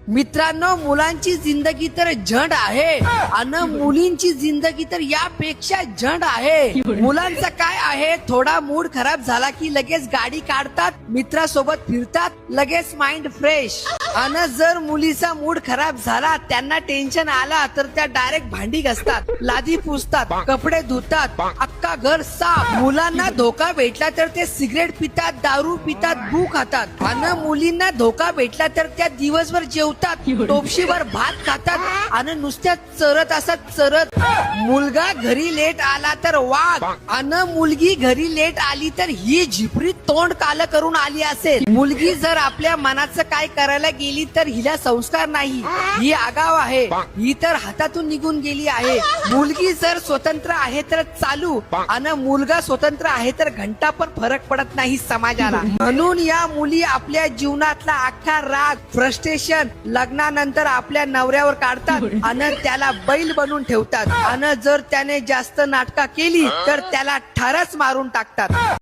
मित्रांनो, मुलांची जिंदगी तर झंड आहे आणि मुलींची जिंदगी तर यापेक्षा झंड आहे. मुलांचं काय आहे, थोडा मूड खराब झाला की लगेच गाडी काढतात, मित्रासोबत फिरतात, लगेच माइंड फ्रेश. आणि जर मुलीचा मूड खराब झाला, त्यांना टेन्शन आला तर त्या डायरेक्ट भांडी घासतात, लादी पुसतात, कपडे धुतात, अख्खा घर साफ. मुलांना धोका भेटला तर ते सिगरेट पितात, दारू पितात, भू खातात. आणि मुलींना धोका भेटला तर त्या दिवसभर जेवतात, टोपशीभर भात खातात आणि नुसत्या चरत असतात चरत. मुलगा घरी लेट आला तर वाघ, आणि मुलगी घरी लेट आली तर ही झिपरी तोंड काल करून आली असेल. मुलगी जर आपल्या मनाचं काय करायला गेली तर हिला संस्कार नाही, ही आगाव आहे, ही तर हातातून निघून गेली आहे. मुलगी जर स्वतंत्र आहे तर चालू, आणि मुलगा स्वतंत्र आहे तर घंटा पण फरक पडत नाही समाजाला. म्हणून या मुली आपल्या जीवनातला अख्खा राग, फ्रस्ट्रेशन लग्नानंतर आपल्या नवऱ्यावर काढतात आणि त्याला बैल बनवून ठेवतात. आणि जर त्याने जास्त नाटका केली तर त्याला ठारच मारून टाकतात.